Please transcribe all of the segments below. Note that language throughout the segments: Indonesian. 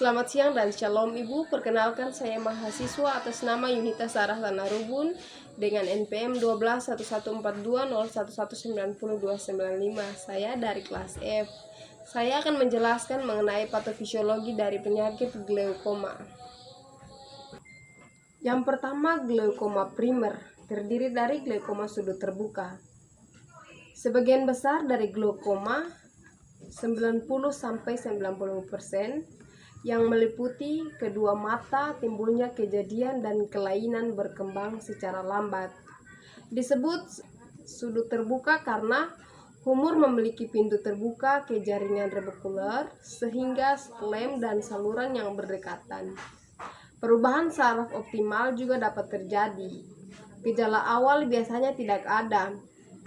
Selamat siang dan shalom Ibu. Perkenalkan saya mahasiswa atas nama Yunita Sarah Tanarubun dengan NPM 12114201190295. Saya dari kelas F. Saya akan menjelaskan mengenai patofisiologi dari penyakit glaukoma. Yang pertama, glaukoma primer, terdiri dari glaukoma sudut terbuka. Sebagian besar dari glaukoma 90-90% yang meliputi kedua mata timbulnya kejadian dan kelainan berkembang secara lambat. Disebut sudut terbuka karena humor memiliki pintu terbuka ke jaringan rebekular sehingga sklem dan saluran yang berdekatan. Perubahan saraf optimal juga dapat terjadi. Gejala awal biasanya tidak ada.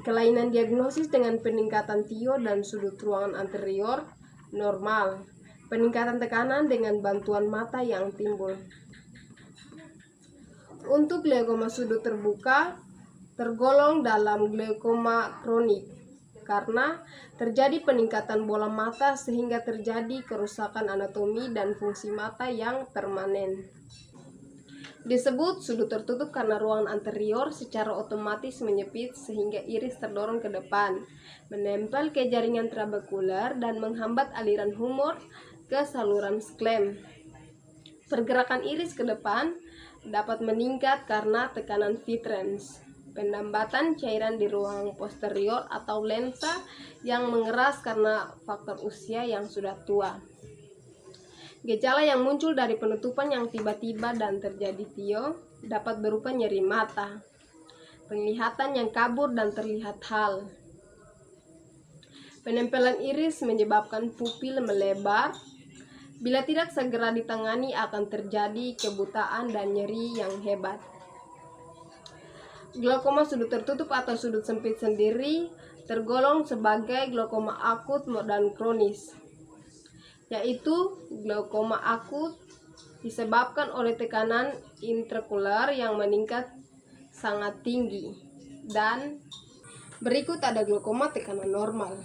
Kelainan diagnosis dengan peningkatan tio dan sudut ruangan anterior normal. Peningkatan tekanan dengan bantuan mata yang timbul. Untuk glaukoma sudut terbuka tergolong dalam glaukoma kronik karena terjadi peningkatan bola mata sehingga terjadi kerusakan anatomi dan fungsi mata yang permanen. Disebut sudut tertutup karena ruangan anterior secara otomatis menyempit sehingga iris terdorong ke depan, menempel ke jaringan trabekular dan menghambat aliran humor ke saluran sklem. Pergerakan iris ke depan dapat meningkat karena tekanan vitrans, pendambatan cairan di ruang posterior atau lensa yang mengeras karena faktor usia yang sudah tua. Gejala yang muncul dari penutupan yang tiba-tiba dan terjadi tio dapat berupa nyeri mata, penglihatan yang kabur dan terlihat hal. Penempelan iris menyebabkan pupil melebar. Bila tidak segera ditangani akan terjadi kebutaan dan nyeri yang hebat. Glaukoma sudut tertutup atau sudut sempit sendiri tergolong sebagai glaukoma akut dan kronis, yaitu glaukoma akut disebabkan oleh tekanan intraokular yang meningkat sangat tinggi, dan berikut ada glaukoma tekanan normal.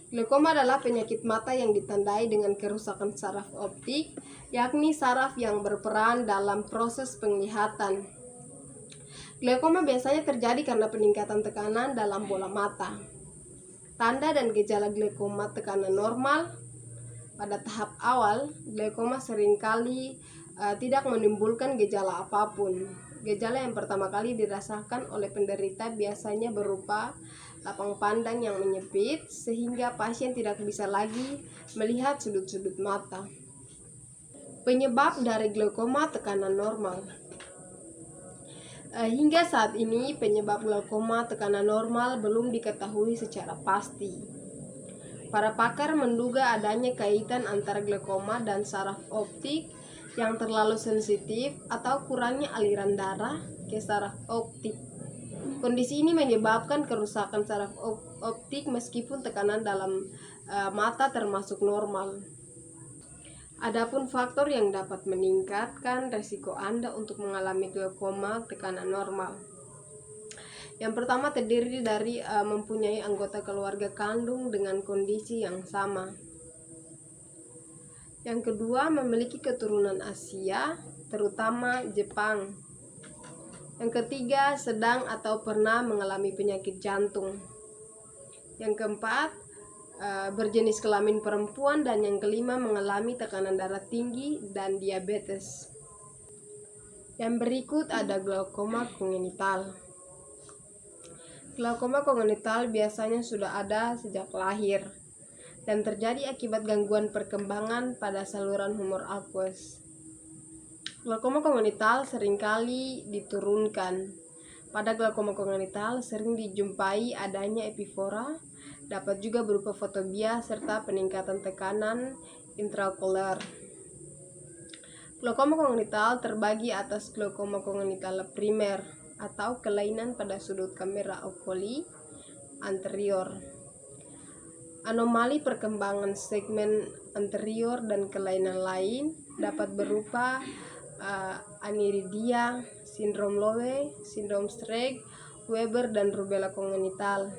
Glaukoma adalah penyakit mata yang ditandai dengan kerusakan saraf optik, yakni saraf yang berperan dalam proses penglihatan. Glaukoma biasanya terjadi karena peningkatan tekanan dalam bola mata. Tanda dan gejala glaukoma tekanan normal. Pada tahap awal, glaukoma seringkali tidak menimbulkan gejala apapun. Gejala yang pertama kali dirasakan oleh penderita biasanya berupa lapang pandang yang menyempit sehingga pasien tidak bisa lagi melihat sudut-sudut mata. Penyebab dari glaukoma tekanan normal. Hingga saat ini penyebab glaukoma tekanan normal belum diketahui secara pasti. Para pakar menduga adanya kaitan antara glaukoma dan saraf optik yang terlalu sensitif atau kurangnya aliran darah ke saraf optik. Kondisi ini menyebabkan kerusakan saraf optik meskipun tekanan dalam mata termasuk normal. Adapun faktor yang dapat meningkatkan resiko Anda untuk mengalami glaukoma tekanan normal. Yang pertama terdiri dari mempunyai anggota keluarga kandung dengan kondisi yang sama. Yang kedua, memiliki keturunan Asia, terutama Jepang. Yang ketiga, sedang atau pernah mengalami penyakit jantung. Yang keempat, berjenis kelamin perempuan. Dan yang kelima, mengalami tekanan darah tinggi dan diabetes. Yang berikut ada glaukoma kongenital. Glaukoma kongenital biasanya sudah ada sejak lahir dan terjadi akibat gangguan perkembangan pada saluran humor aqueous. Glaukoma kongenital seringkali diturunkan. Pada glaukoma kongenital sering dijumpai adanya epifora, dapat juga berupa fotobia serta peningkatan tekanan intraokular. Glaukoma kongenital terbagi atas glaukoma kongenital primer atau kelainan pada sudut kamera okuli anterior, anomali perkembangan segmen anterior dan kelainan lain dapat berupa aniridia, sindrom Lowe, sindrom Streck, Weber, dan rubella kongenital.